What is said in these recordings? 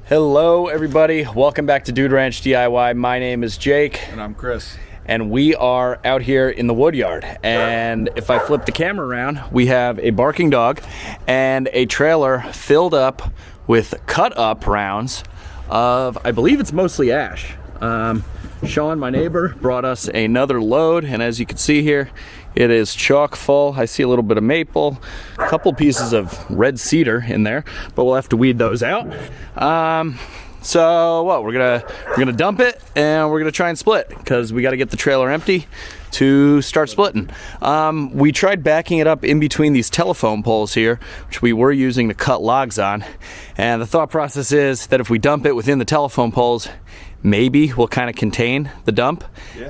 Hello everybody, welcome back to Dude Ranch DIY. My name is Jake. And I'm Chris. And we are out here in the woodyard. And if I flip the camera around, we have a barking dog and a trailer filled up with cut up rounds of, I believe it's mostly ash. Sean, my neighbor, brought us another load, and as you can see here, it is chock full. I see a little bit of maple, a couple pieces of red cedar in there, but we'll have to weed those out. So what, we're gonna dump it and we're gonna try and split because we got to get the trailer empty to start splitting. We tried backing it up in between these telephone poles here, which we were using to cut logs on, and the thought process is that if we dump it within the telephone poles, maybe we'll kind of contain the dump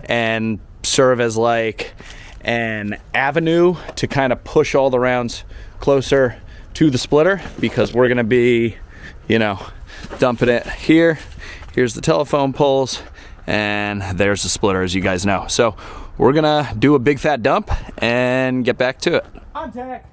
and serve as like an avenue to kind of push all the rounds closer to the splitter, because we're gonna be, you know, dumping it here. Here's the telephone poles and there's the splitter, as you guys know. So we're gonna do a big fat dump and get back to it. Contact.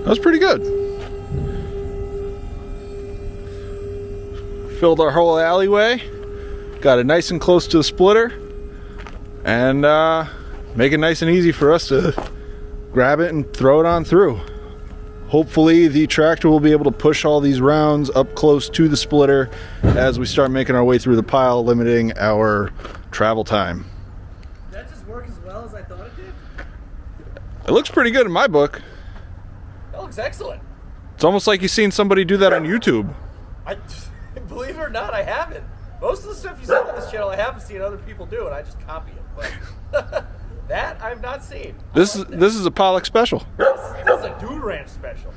That was pretty good. Filled our whole alleyway, got it nice and close to the splitter, and make it nice and easy for us to grab it and throw it on through. Hopefully the tractor will be able to push all these rounds up close to the splitter as we start making our way through the pile, limiting our travel time. Did that just work as well as I thought it did? It looks pretty good in my book. That looks excellent. It's almost like you've seen somebody do that on YouTube. Believe it or not, I haven't. Most of the stuff you see on this channel, I haven't seen other people do, and I just copy it. But that I've not seen. This is a Pollock special. This is a Dude Ranch special.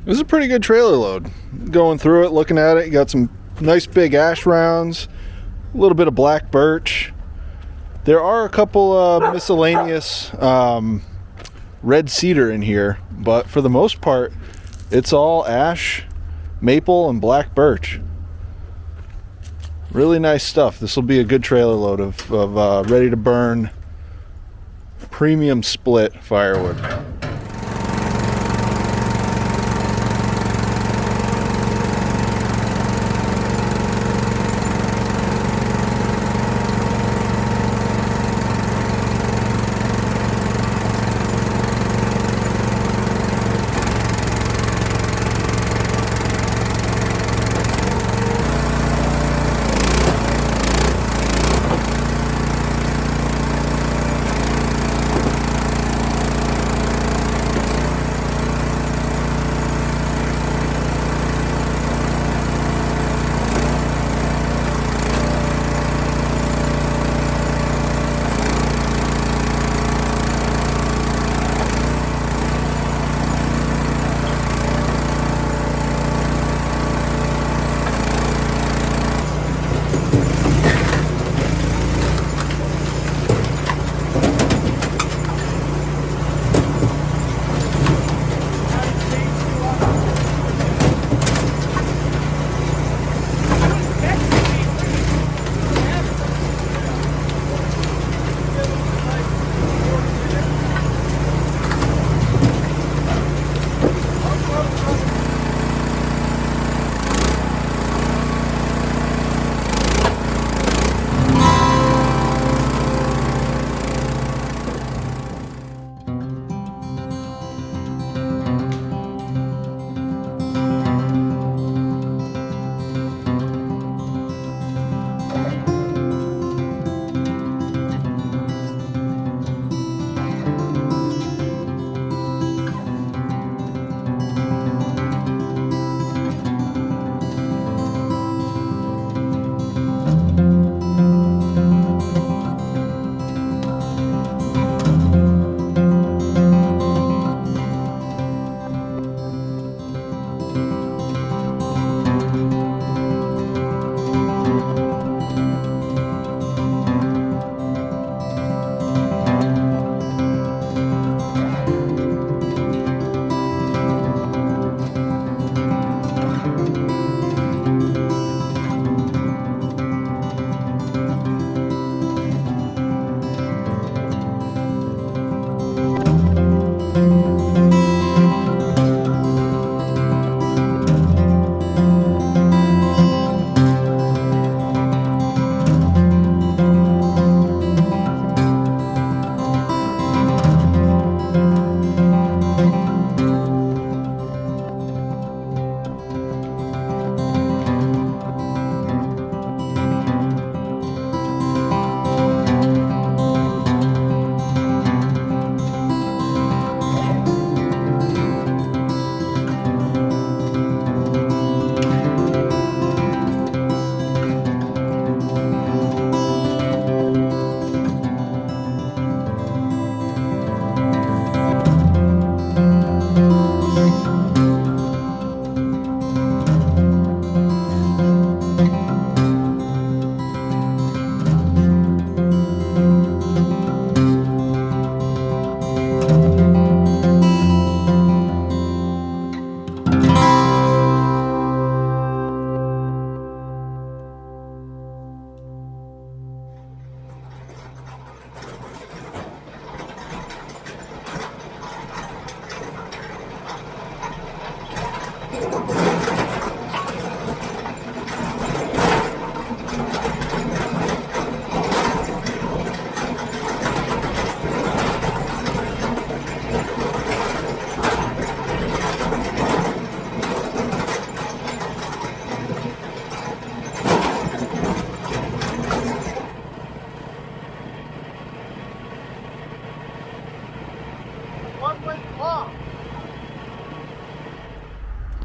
This is a pretty good trailer load. Going through it, looking at it, you got some nice big ash rounds, a little bit of black birch. There are a couple miscellaneous red cedar in here, but for the most part it's all ash, maple, and black birch. Really nice stuff. This will be a good trailer load of ready to burn premium split firewood.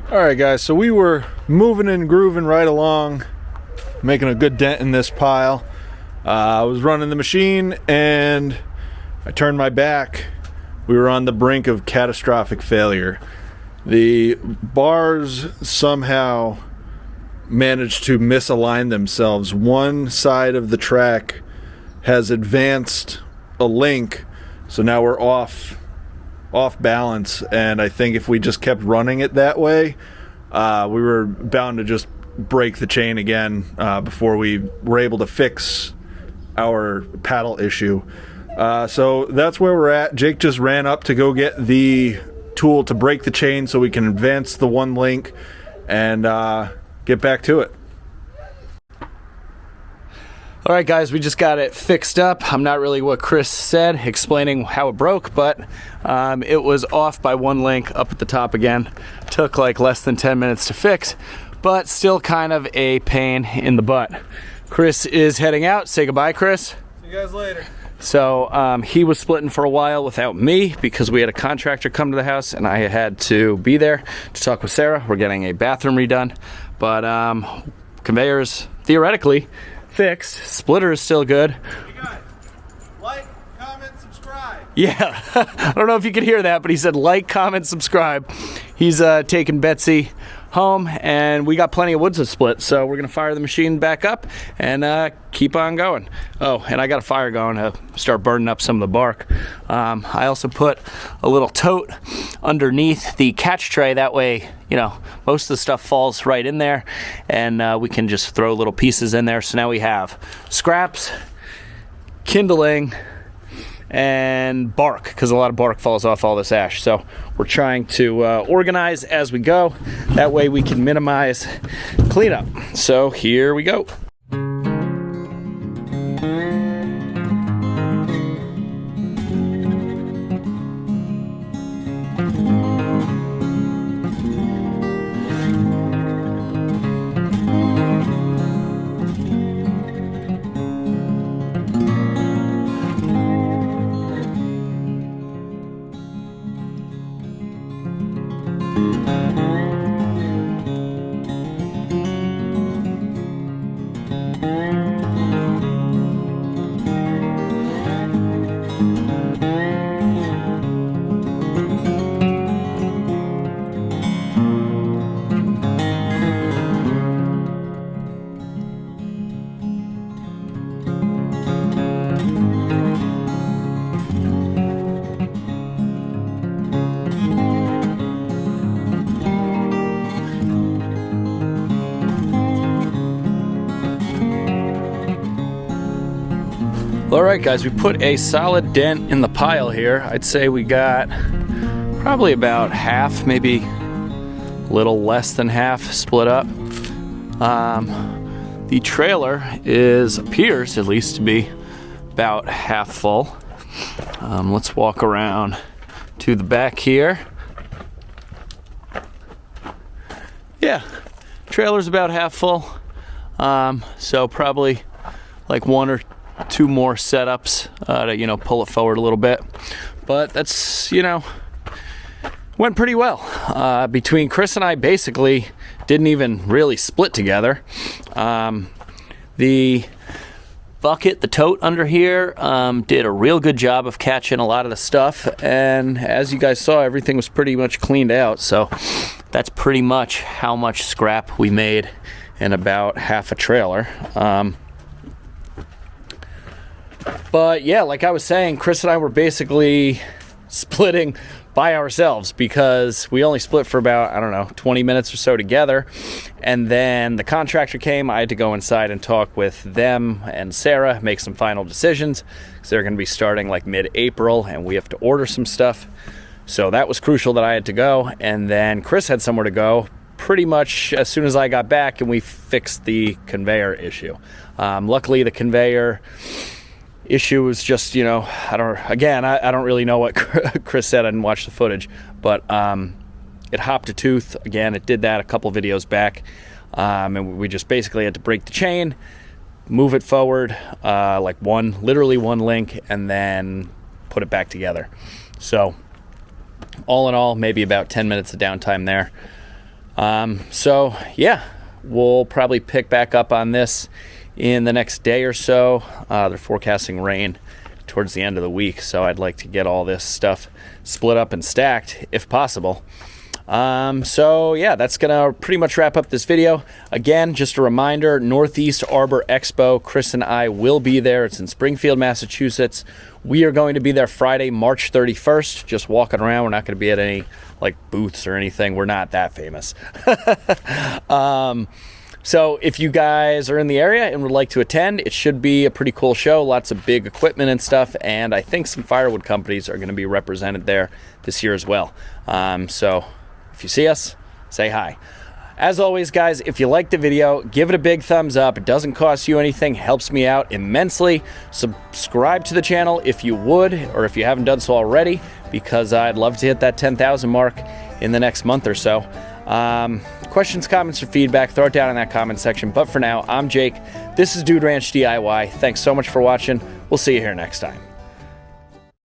Alright guys, so we were moving and grooving right along, making a good dent in this pile. I was running the machine and I turned my back. We were on the brink of catastrophic failure. The bars somehow managed to misalign themselves. One side of the track has advanced a link, so now we're off balance, and I think if we just kept running it that way, we were bound to just break the chain again before we were able to fix our paddle issue. So that's where we're at. Jake just ran up to go get the tool to break the chain so we can advance the one link and get back to it. All right, guys, we just got it fixed up. I'm not really what Chris said, explaining how it broke, but it was off by one link up at the top again. Took like less than 10 minutes to fix, but still kind of a pain in the butt. Chris is heading out. Say goodbye, Chris. See you guys later. So he was splitting for a while without me because we had a contractor come to the house and I had to be there to talk with Sarah. We're getting a bathroom redone, but conveyor's theoretically fixed. Splitter is still good. Hey guys, like, comment, subscribe. Yeah, I don't know if you could hear that, but he said like, comment, subscribe. He's taking Betsy home, and we got plenty of wood to split, so we're gonna fire the machine back up and keep on going. Oh, and I got a fire going to start burning up some of the bark. I also put a little tote underneath the catch tray, that way, you know, most of the stuff falls right in there, and we can just throw little pieces in there. So now we have scraps, kindling, and bark, because a lot of bark falls off all this ash. So we're trying to organize as we go. That way we can minimize cleanup. So here we go. Alright guys, we put a solid dent in the pile here. I'd say we got probably about half, maybe a little less than half split up. The trailer appears at least to be about half full. Let's walk around to the back here. Yeah, trailer's about half full. So probably like one or two more setups to, you know, pull it forward a little bit. But that's, you know, went pretty well. Between Chris and I basically didn't even really split together. The bucket, the tote under here, did a real good job of catching a lot of the stuff, and as you guys saw, everything was pretty much cleaned out. So that's pretty much how much scrap we made in about half a trailer. But yeah, like I was saying, Chris and I were basically splitting by ourselves because we only split for about, I don't know, 20 minutes or so together. And then the contractor came. I had to go inside and talk with them and Sarah, make some final decisions, because they're going to be starting like mid-April and we have to order some stuff. So that was crucial that I had to go. And then Chris had somewhere to go pretty much as soon as I got back, and we fixed the conveyor issue. Luckily, the conveyor issue was just, you know, I don't really know what Chris said. I didn't watch the footage, but it hopped a tooth again. It did that a couple videos back, and we just basically had to break the chain, move it forward, like literally one link, and then put it back together. So all in all, maybe about 10 minutes of downtime there. So yeah, we'll probably pick back up on this in the next day or so. They're forecasting rain towards the end of the week, so I'd like to get all this stuff split up and stacked if possible. So yeah, that's gonna pretty much wrap up this video. Again, just a reminder, Northeast Arbor Expo, Chris and I will be there. It's in Springfield, Massachusetts. We are going to be there Friday, March 31st, just walking around. We're not going to be at any like booths or anything. We're not that famous. So if you guys are in the area and would like to attend, it should be a pretty cool show. Lots of big equipment and stuff, and I think some firewood companies are going to be represented there this year as well. So if you see us, say hi. As always, guys, if you liked the video, give it a big thumbs up. It doesn't cost you anything, helps me out immensely. Subscribe to the channel if you would, or if you haven't done so already, because I'd love to hit that 10,000 mark in the next month or so. Questions, comments, or feedback, throw it down in that comment section. But for now, I'm Jake. This is Dude Ranch DIY. Thanks so much for watching. We'll see you here next time.